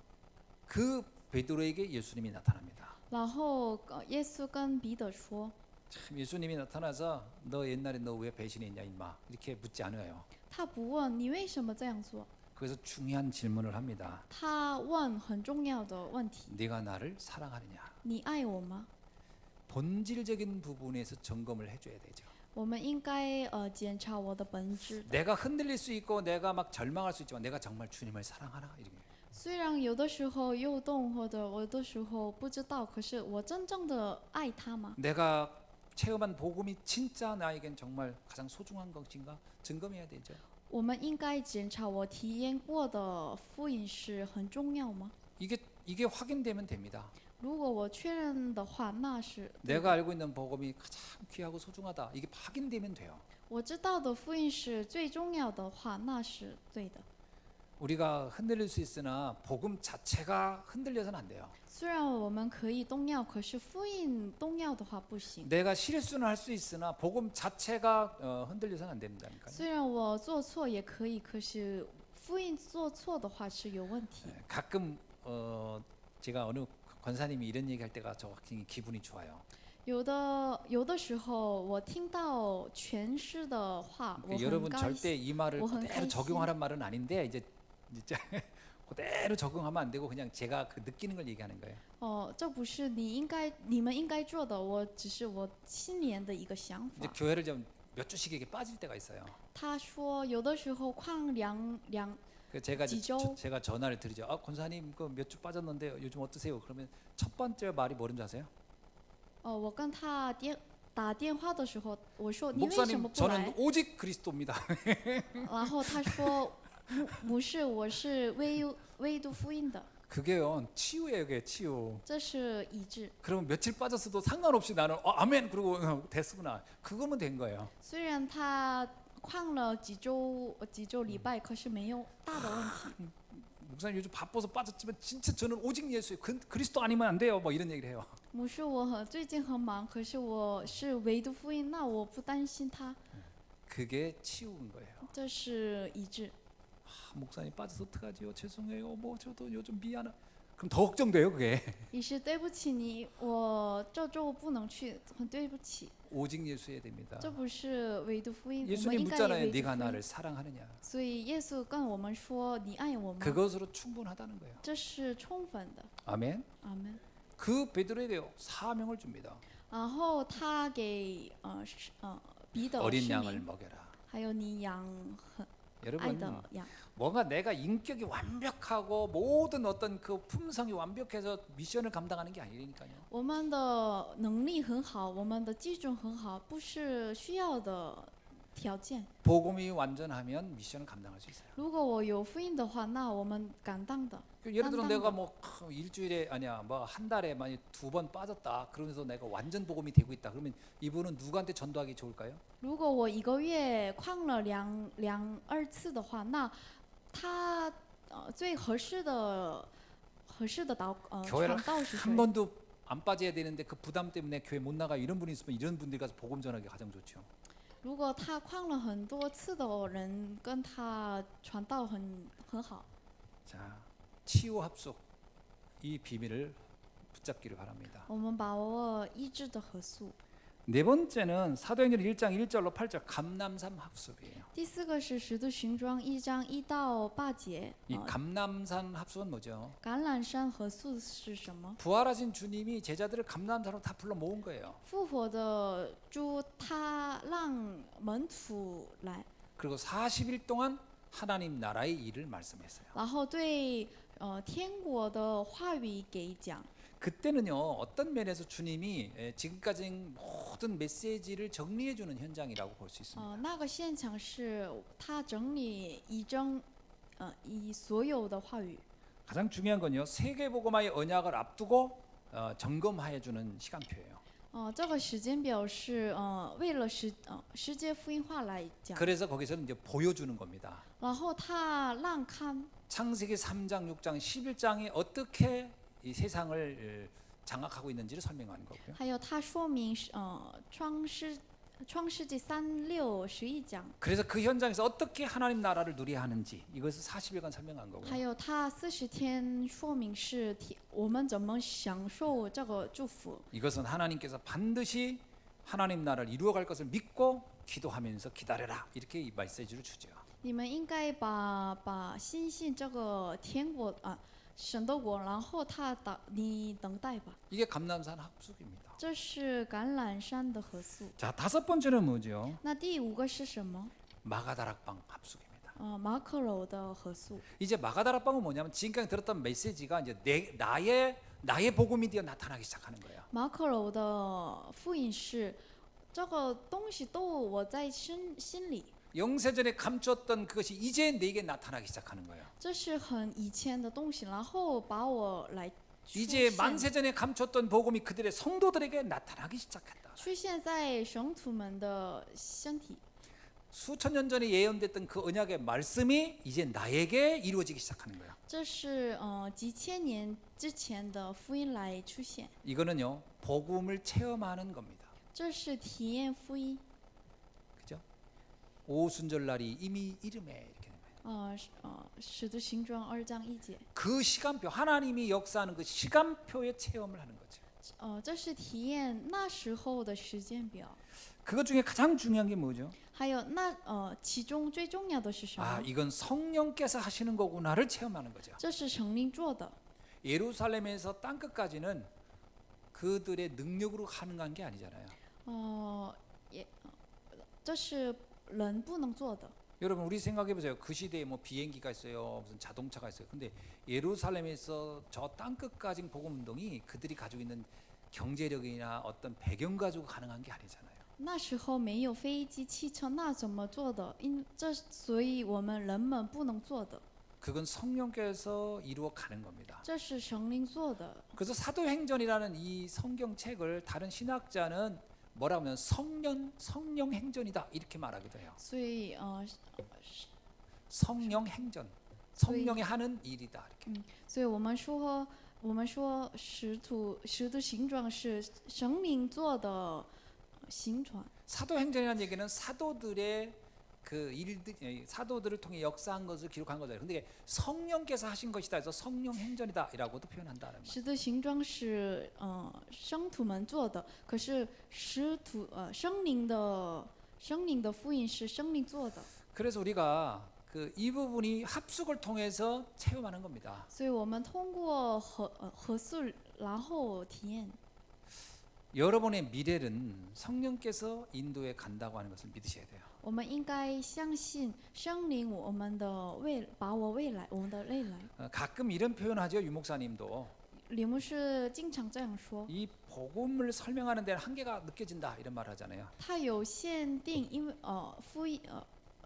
그 베드로에게 예수님이 나타납니다. 然后耶稣跟彼得说 참 예수님이 나타나서 너 옛날에 너 왜 배신했냐 임마 이렇게 묻지 않아요. 他不问你为什么这样做， 그래서 중요한 질문을 합니다. 他问很重要的问题： 네가 나를 사랑하느냐? 你爱我吗？ 본질적인 부분에서 점검을 해줘야 되죠. 我们应该检查我的本质。 내가 흔들릴 수 있고 내가 막 절망할 수 있지만 내가 정말 주님을 사랑하나 이렇게. 虽然有的时候诱动，或者有的时候不知道，可是我真正的爱他吗？ 내가 체험한 복음이 진짜 나에겐 정말 가장 소중한 것인가 점검해야 되죠. 我们应该检查我体验过的福音是很重要吗？ 이게 확인되면 됩니다. 如果我确认的话，那是对的 내가 알고 있는 복음이 가장 귀하고 소중하다. 이게 확인되면 돼요. 我知道的福音是最重要的话，那是对的。 우리가 흔들릴 수 있으나 복음 자체가 흔들려서는 안 돼요. 虽然我们可以动摇，可是福音动摇的话不行。 내가 실수는 할 수 있으나 복음 자체가 흔들려서는 안 된다니까요. 虽然我做错也可以，可是福音做错的话是有问题。 가끔 제가 어느 권사님이 이런 얘기할 때가 저 굉장히 기분이 좋아요. 有的时候，我听到诠释的话，我 여러분 很高 절대 兴。 이 말을 뭐 그대로 한가지. 적용하란 말은 아닌데 이제 진짜 그대로 적용하면 안 되고 그냥 제가 그 느끼는 걸 얘기하는 거예요. 这不是你们应该做的，我只是我心里的一个想 이제 法。 교회를 좀 몇 주씩 이렇게 빠질 때가 있어요. 他说，有的时候旷两 그 제가 이제 지조? 제가 전화를 드리죠. 아 권사님 그 몇 주 빠졌는데 요즘 어떠세요? 그러면 첫 번째 말이 뭐는지 아세요? 我跟他打电话的时候，我说你为什 목사님 么不 저는 来？ 오직 그리스도입니다. 然后他说不是，我是唯独福音的， 그게요 치유예요, 그게 치유. 这是医治。 그러면 며칠 빠졌어도 상관없이 나는 아멘 그러고 됐구나. 그거면 된 거예요. 虽然他旷了几周礼拜，可是没有大的问题。 목사님 요즘 바빠서 빠졌지만 진짜 저는 오직 예수예요. 그리스도 아니면 안 돼요. 뭐 이런 얘기를 해요. 牧师，最近很忙，可是我是唯独福音，那我不担心他， 그게 치유인 거예요. 这是医治。 목사님 빠져서 어떡하지요? 죄송해요. 뭐 저도 요즘 미안해. 그럼 더 걱정돼요, 그게. 医师，对不起你，我这周不能去，很对不起。 오직 예수여야 됩니다. 这不是唯独福音，我们 예수님 应该 묻잖아요. 唯独 네가 福 나를 音。 사랑하느냐? 所以耶稣跟我们说：“你爱我吗？” 그것으로 충분하다는 거예요. 这是充分的。 아멘. 阿门。 그 베드로에게 사명을 줍니다. 然后他给彼得 어린 使 양을 命， 먹여라. 还有你养很爱 여러분 的羊。 뭔가 내가 인격이 완벽하고 모든 어떤 그 품성이 완벽해서 미션을 감당하는 게 아니니까요. 我们的能力很好，我们的基准很好，不是需要的条件。 복음이 완전하면 미션을 감당할 수 있어요. 如果我有福音的话，那我们敢当的。 예를 들어 딴 내가 거. 뭐 일주일에 아니야 뭐 한 달에 만약 2번 빠졌다. 그러면서 내가 완전 복음이 되고 있다. 그러면 이분은 누구한테 전도하기 좋을까요? 如果我一个月旷了2次的话，那他最合适的교회를 传道是 한 谁？ 번도 안 빠져야 되는데 그 부담 때문에 교회 못 나가 이런 분이 있으면 이런 분들이 가서 복음 전하기 가장 좋죠. 如果他旷了很多次的人跟他传道很好。 자, 치유 합숙 이 비밀을 붙잡기를 바랍니다. 我们把握医治的核素。 네 번째는 사도행전 1장 1절로 8절 감람산 합숙이에요. 第四个是《使徒行传》1章1到8节。 이 감람산 합숙은 뭐죠? 橄榄山核素是什么？ 부활하신 주님이 제자들을 감람산으로 다 불러 모은 거예요. 复活的主，他让门徒来， 그리고 40일 동안 하나님 나라의 일을 말씀했어요. 然后对天国的话语给讲。 그때는요 어떤 면에서 주님이 지금까지 모든 메시지를 정리해 주는 현장이라고 볼 수 있습니다. 那个现场是他整理以所有的话语。 가장 중요한 건요 세계복음화의 언약을 앞두고 점검해 주는 시간표예요. 这个时间表是为了世界福音化来讲， 그래서 거기서는 이제 보여주는 겁니다. 然后他让看 창세기 3장, 6장, 11장이 어떻게 이 세상을 장악하고 있는지를 설명하는 거고요. 还有他说明创世纪3、6、11讲， 그래서 그 현장에서 어떻게 하나님 나라를 누려야 하는지 이것을 40일간 설명한 还 거고요. 有他40天说明是我们怎么享受这个祝福。 이것은 하나님께서 반드시 하나님 나라를 이루어갈 것을 믿고 기도하면서 기다려라 이렇게 이 메시지를 주죠. 你们应该把信心这个天国神的国，然后你等待吧。 이게 감람산 합숙입니다. 这是橄榄山的合宿。 자, 다섯 번째는 뭐죠? 那第5个是什么？ 마가다락방 합숙입니다. 马可楼的合宿。 이제 마가다락방은 뭐냐면 지금까지 들었던 메시지가 이제 나의 복음이 되어 나타나기 시작하는 거예요. 马可楼的福音是这个东西都我在心里， 영세전에 감췄던 그것이 이제 내게 나타나기 시작하는 거예요. 这是很以前的东西，然后把我来出 이제 现 만세전에 감췄던 복음이 그들의 성도들에게 나타나기 시작했다. 出现在圣徒们的身体。 수천 년 전에 예언됐던 그 언약의 말씀이 이제 나에게 이루어지기 시작하는 거예요. 这是几千年之前的福音来出现， 이거는요 복음을 체험하는 겁니다. 这是体验福音。 그죠? 오순절날이 이미 이름에 이렇게 되는 거예요. 使徒行传2章1节， 그 시간표 하나님이 역사하는 그 시간표의 체험을 하는 거죠. 这是体验那时候的时间表。 그것 중에 가장 중요한 게 뭐죠? 还有其中最重要的是什 아 么？ 이건 성령께서 하시는 거구나를 체험하는 거죠. 这是圣灵做的。 예루살렘에서 땅 끝까지는 그들의 능력으로 가능한 게 아니잖아요. 这是人不能做的。 여러분 우리 생각해 보세요. 그 시대에 뭐 비행기가 있어요, 무슨 자동차가 있어요. 근데 예루살렘에서 저 땅 끝까지 복음 운동이 그들이 가지고 있는 경제력이나 어떤 배경 가지고 가능한 게 아니잖아요. 那时候没有飞机、汽车，那怎么做的？所以我们人们不能做的。 그건 성령께서 이루어 가는 겁니다. 这是神灵做的。 그래서 사도행전이라는 이 성경책을 다른 신학자는 뭐라고 하면 성령행전이다 이렇게 말하기도 해요. 所以성령행전, 성령이 하는 일이다 이렇게. 所以我们说使徒行传是神灵做的行传。 사도행전이라는 얘기는 사도들의 그 사도들을 통해 역사한 것을 기록한 거잖아요. 근데 성령께서 하신 것이다 해서 성령행전이다라고도 표현한다는 거예요. 使徒行传是圣徒们做的，可是圣灵的福音是圣灵做的。 그래서 우리가 이 부분이 합숙을 통해서 체험하는 겁니다. 所以我们通过合宿，然后体验。 여러분의 미래는 성령께서 인도해 간다고 하는 것을 믿으셔야 돼요. 我们应该相信圣灵，我们的未来。 가끔 이런 표현하죠. 유목사님도 李牧师经常这样说， 이 복음을 설명하는 데는 한계가 느껴진다 이런 말 하잖아요. 他有限定，因为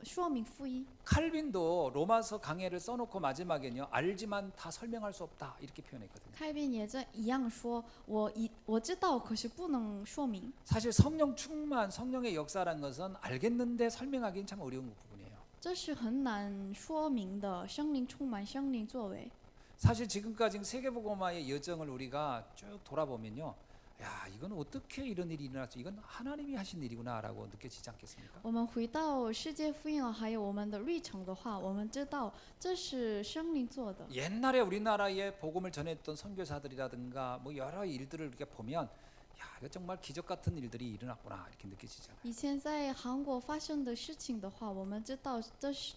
说明福音。 칼빈도 로마서 강해를 써놓고 마지막에는요 알지만 다 설명할 수 없다 이렇게 표현했거든요. 开宾也一样说，我知道，可是不能说明。 사실 성령 충만, 성령의 역사라는 것은 알겠는데 설명하기는 참 어려운 부분이에요. 这是很难说明的，圣灵充满，圣灵作为。 사실 지금까지 세계복음화의 여정을 우리가 쭉 돌아보면요, 야 이건 어떻게 이런 일이 일어났지? 이건 하나님이 하신 일이구나라고 느껴지지 않겠습니까? 我们回到世界福音还有我们的历程的话，我们知道这是圣灵做的。 옛날에 우리나라에 복음을 전했던 선교사들이라든가 뭐 여러 일들을 이렇게 보면, 야 이거 정말 기적 같은 일들이 일어났구나 이렇게 느껴지잖아요. 以前在韩国发生的事情的话，我们知道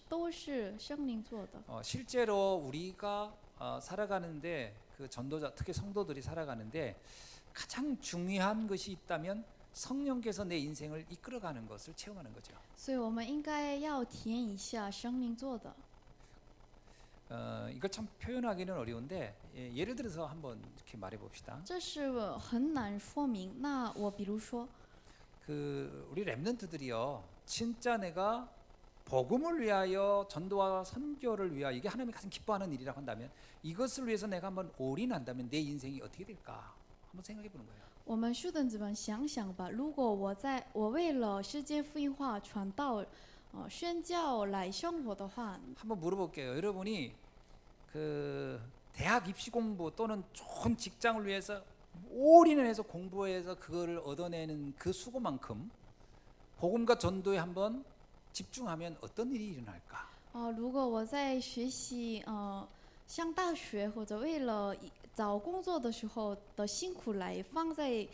都是圣灵做的。 실제로 우리가 살아가는데 그 전도자 특히 성도들이 살아가는데 가장 중요한 것이 있다면 성령께서 내 인생을 이끌어가는 것을 체험하는 거죠. 所以我们应该要体验一下圣灵做的。 이걸 참 표현하기는 어려운데 예를 들어서 한번 이렇게 말해 봅시다. 这是很难说明。那我比如说， 우리 렘넌트들이요, 진짜 내가 복음을 위하여 전도와 선교를 위하여 이게 하나님이 가장 기뻐하는 일이라고 한다면 이것을 위해서 내가 한번 올인한다면 내 인생이 어떻게 될까 한번 생각해 보는 거예요. 我们 students 们想想吧，如果我为了世界福音化、传道、宣教来生活的话， 한번 물어볼게요. 여러분이 그 대학 입시 공부 또는 좋은 직장을 위해서 올인을 해서 공부해서 그거를 얻어내는 그 수고만큼 복음과 전도에 한번 집중하면 어떤 일이 일어날까? 如果我在学习上大学或者为了找工作的时候的辛苦来放在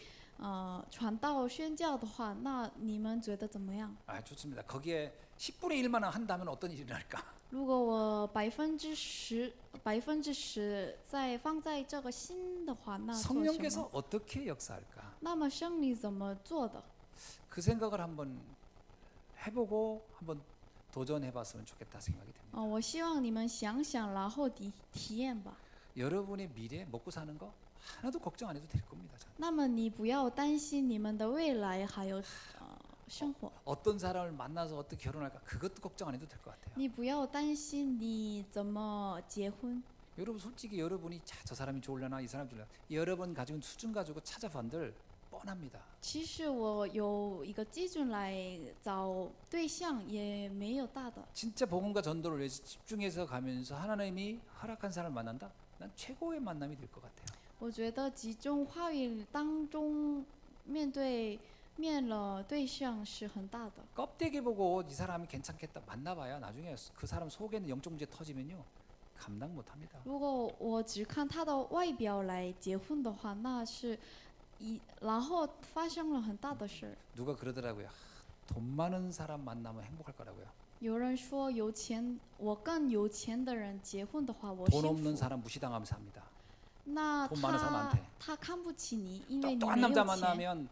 传道宣教的话，那你们觉得怎么样？ 좋습니다. 거기에 10분의 1만 한다면 어떤 일이 일어날까? 如果我10%再放在这个心的话，那做什么？ 성령께서 어떻게 역사할까? 那么圣灵怎么做的？ 그 생각을 한번 해보고 한번 도전해봤으면 좋겠다 생각이 듭니다. 我希望你们想想，然后体验吧。 여러분의 미래 먹고 사는 거 하나도 걱정 안 해도 될 겁니다. 저는. 那么你不要担心你们的未来还有生活， 어떤 사람을 만나서 어떻게 결혼할까 그것도 걱정 안 해도 될 것 같아요. 你不要担心你怎么结婚。 여러분 솔직히 여러분이 저 사람이 좋으려나 이 사람이 좋으려나 여러분 가지고 수준 가지고 찾아본들 뻔합니다. 其实我有一个基准来找对象，也没有大的。 진짜 복음과 전도를 위해서 집중해서 가면서 하나님이 허락한 사람을 만난다? 난 최고의 만남이 될 것 같아요. 我觉得集中话语当中面了对象是很大的。 껍데기 보고 이 사람이 괜찮겠다 만나봐야 나중에 그 사람 속에는 영적 문제 터지면요 감당 못합니다. 如果我只看他的外表来结婚的话，那是然后发生了很大的事。 누가 그러더라고요. 돈 많은 사람 만나면 행복할 거라고요. 有人说我跟有钱的人结婚的话，我 돈 幸 없는 福。 사람 무시당하면서 삽니다. 那 돈 많은 사람한테 他看不起你，因为你 똑똑한 没 남자 有钱。 만나면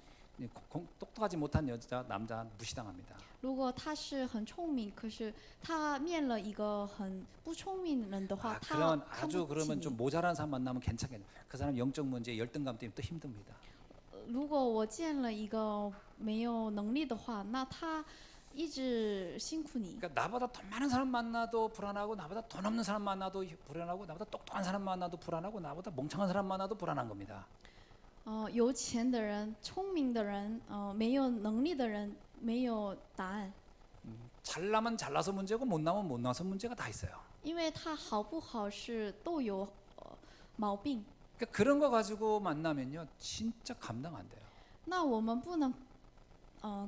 똑똑하지 못한 남자 무시당합니다. 如果他是很聪明，可是他面了一个很不聪明人的话，他 그러면 看 아주 不起 그러면 你。 좀 모자란 사람 만나면 괜찮겠네. 그 사람 영적 문제 열등감 때문에 또 힘듭니다. 如果我见了一个没有能力的话，那他一直辛苦你。 그러니까 나보다 돈 많은 사람 만나도 불안하고 나보다 돈 없는 사람 만나도 불안하고 나보다 똑똑한 사람 만나도 불안하고 나보다 멍청한 사람 만나도 불안한 겁니다. 有钱的人、聪明的人，没有能力的人，没有答案， 잘나면 잘나서 문제고 못나면 못나서 문제가 다 있어요. 因为他好不好是都有毛病。 그러니까 그런 거 가지고 만나면요 진짜 감당 안 돼요. 那我们不能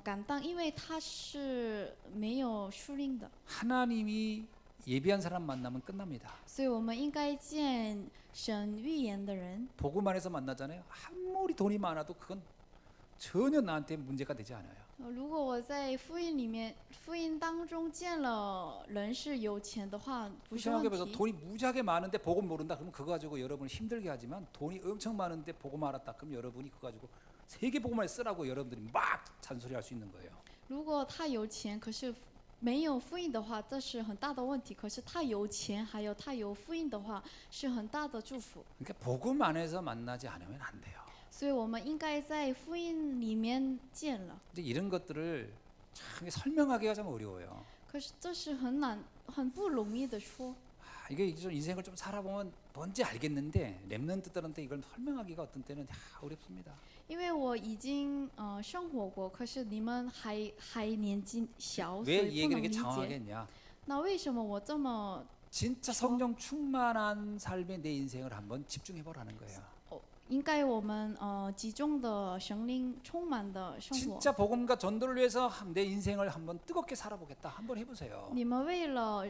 感当，因为他是没有属灵的， 하나님이 예비한 사람 만나면 끝납니다. 所以我们应该见神预言的人。 복음 안에서 만나잖아요. 아무리 돈이 많아도 그건 전혀 나한테 문제가 되지 않아요. 如果我在福音当中见了人是有钱的话，不是问 생각해보세요. 题。 돈이 무지하게 많은데 복음 모른다 그러면 그거 가지고 여러분을 힘들게 하지만 돈이 엄청 많은데 복음 알았다 그럼 여러분이 그거 가지고 세계 복음을 쓰라고 여러분들이 막 잔소리할 수 있는 거예요. 如果他有钱，可是没有福音的话，这是很大的问题。可是他有钱，还有他有福音的话，是很大的祝福。 그러니까 복음 안에서 만나지 않으면 안 돼요. 所以我们应该在福音里面见了。 근데 이런 것들을 참 설명하기가 좀 어려워요. 可是这是很难、很不容易的说。 이게 좀 인생을 좀 살아보면 뭔지 알겠는데 렘넌트들한테 이걸 설명하기가 어떤 때는 어렵습니다. 因为我已经生活过，可是你们还年纪小，所 왜 以 이 不 얘기를 能 이렇게 理解。 장황하게 했냐? 那为什么我这么 진짜 성령 충만한 삶의 내 인생을 한번 집중해 보라는 거예요. 应该我们集中的神灵充满的生活？ 진짜 복음과 전도를 위해서 내 인생을 한번 뜨겁게 살아보겠다. 한번 해보세요. 你们为了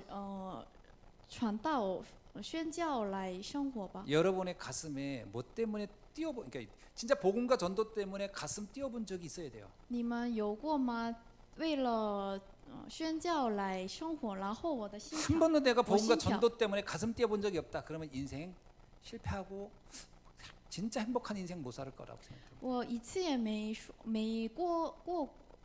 传道、宣教来生活吧。 여러분의 가슴에 뭐 때문에 그러니까 진짜 복음과 전도 때문에 가슴 뛰어본 적이 있어야 돼요. 你们有过吗？为了宣教来生活，然后我的心 한 跳， 번도 내가 복음과 신기하- 전도 때문에 가슴 뛰어본 적이 없다. 그러면 인생 실패하고 진짜 행복한 인생 못 살 거라고 생각해요. 我一次也没过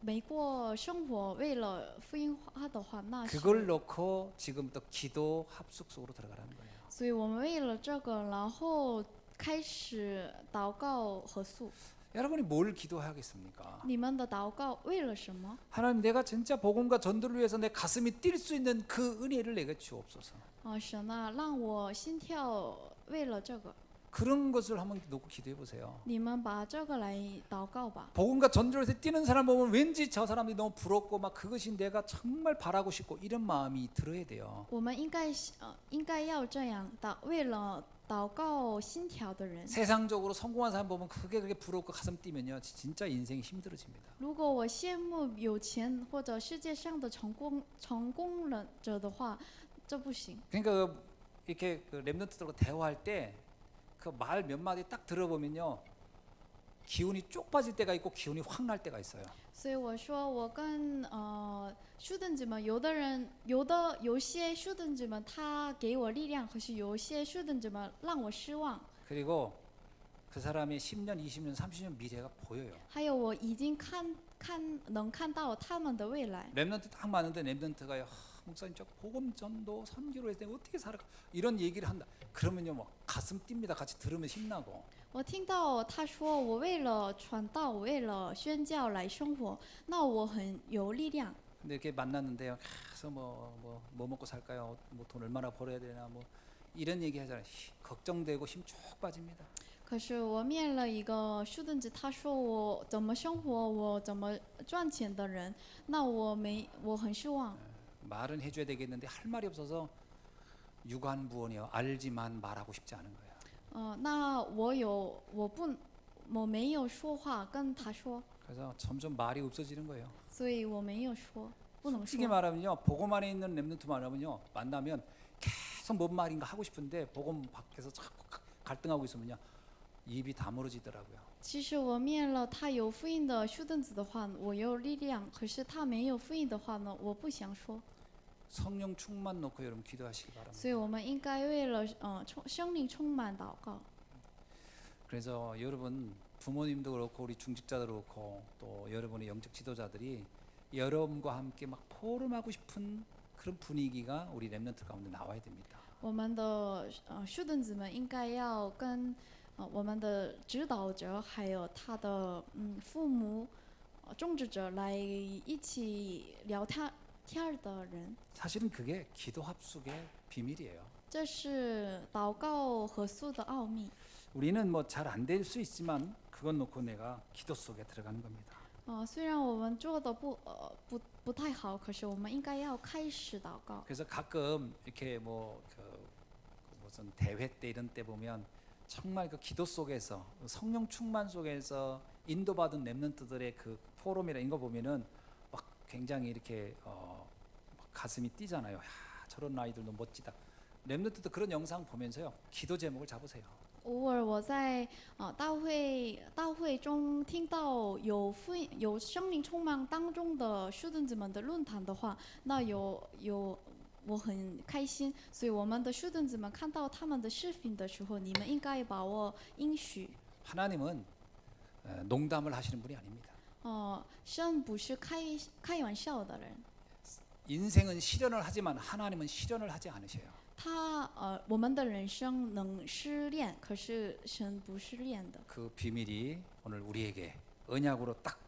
没过生活为了福音化的话，那是 그걸 놓고 지금부터 기도 합숙 속으로 들어가라는 거예요. 所以我们为了这个，然后开始祷告和素。 여러분이 뭘 기도하겠습니까? 你们的祷告为了什么？ 하나님, 내가 진짜 복음과 전도를 위해서 내 가슴이 뛸 수 있는 그 은혜를 내게 주옵소서. 神啊，让我心跳为了这个。 그런 것을 한번 놓고 기도해 보세요. 你们把这个来祷告吧。 복음과 전도를 위해서 뛰는 사람 보면 왠지 저 사람들이 너무 부럽고 막 그것이 내가 정말 바라고 싶고 이런 마음이 들어야 돼요. 我们应该要这样的，为了祷告心条的人。 세상적으로 성공한 사람 보면 그게 부럽고 가슴 뛰면요, 진짜 인생이 힘들어집니다. 如果我羡慕有钱或者世界上的成功人者的话，这不行。 그러니까 이렇게 그 렘넌트들과 대화할 때 그 말 몇 마디 딱 들어보면요, 기운이 쪽 빠질 때가 있고 기운이 확 날 때가 있어요. 所以我说，我跟students们，有些 students们他给我力量，可是有些 students们让我失望。 그리고 그 사람의 10년, 20년, 30년 미래가 보여요. 还有我已经能看到他们的未来。 렘넌트 딱 많은데 렘넌트가 목사님 저 복음 전도 선교로 해서 어떻게 살아가 이런 얘기를 한다. 그러면요, 뭐 가슴 뜁니다. 같이 들으면 힘나고. 我听到他说我为了传道，我为了宣教来生活，那我很有力量。 근데 이렇게 만났는데요, 그래서 뭐 먹고 살까요? 뭐 돈 얼마나 벌어야 되나 뭐 이런 얘기 하잖아요. 걱정되고 힘 쭉 빠집니다. 可是我面了一个 student， 他说我怎么生活，我怎么赚钱的人，那我很失望。 말은 해줘야 되겠는데 할 말이 없어서 유관부원이요. 알지만 말하고 싶지 않은 거예요. 那我没有说话跟他说， 그래서 점점 말이 없어지는 거예요. 所以我没有说，不能 솔직히 说。 말하면요, 복음 안에 있는 렘넌트 만나면 계속 뭔 말인가 하고 싶은데 복음 밖에서 자꾸 갈등하고 있으면요, 입이 다물어지더라고요. 其实我面了他有福音的 students 的话，我有力量；可是他没有福音的话呢，我不想说。 성령 충만 놓고 여러분 기도하시기 所 바랍니다. 以我们应该为了生命充满祷告。 그래서 여러분 부모님도 그렇고 우리 중직자도 그렇고 또 여러분의 영적 지도자들이 여러분과 함께 막 포럼하고 싶은 그런 분위기가 우리 렘넌트 가운데 나와야 됩니다. 我们的students们应该要跟我们的指导者，还有他的父母、种植者来一起聊天的人。 사실은 그게 기도 합숙의 비밀이에요. 这是祷告和素的奥秘。 우리는 뭐 잘 안 될 수 있지만 그건 놓고 내가 기도 속에 들어가는 겁니다. 虽然我们做的不太好，可是我们应该要开始祷告。 그래서 가끔 이렇게 무슨 대회 때 이런 때 보면 정말 그 기도 속에서 성령 충만 속에서 인도받은 렘넌트들의 그 포럼이나 이런 거 보면은 막 굉장히 이렇게 막 가슴이 뛰잖아요. 야, 저런 아이들도 멋지다. 렘넌트도 그런 영상 보면서요, 기도 제목을 잡으세요. 偶尔我在大会中听到有生命充满当中的 students 们的论坛的话，那我很开心。所以我们的 students 们看到他们的视频的时候，你们应该把握应许。 하나님은 농담을 하시는 분이 아닙니다. 神不是开玩笑的人， 인생은 실현을 하지만 하나님은 실현을 하지 않으셔요. 我们的人生能失恋，可是神不失恋的。 그 비밀이 오늘 우리에게 언약으로 딱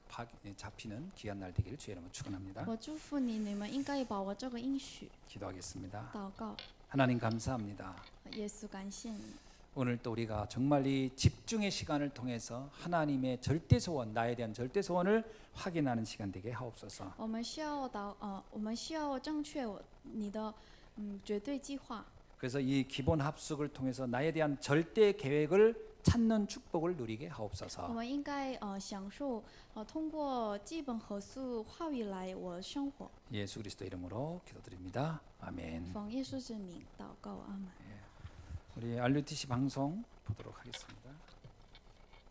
잡히는 귀한 날 되기를 주의 이름으로 축원합니다. 我祝福你，你们应该把握这个应许。 기도하겠습니다. 祷告， 하나님 감사합니다. 耶稣感谢你。 오늘 또 우리가 정말 이 집중의 시간을 통해서 하나님의 절대 소원, 나에 대한 절대 소원을 확인하는 시간 되게 하옵소서. 我们需要正确你的绝对计划。 그래서 이 기본 합숙을 통해서 나에 대한 절대 계획을 찾는 축복을 누리게 我 하옵소서. 们应该享受通过基本和素话语来我生活。 예수 그리스도 이름으로 기도드립니다. 아멘. 奉耶稣之名祷告，阿门。우리 RUTC 방송 보도록 하겠습니다.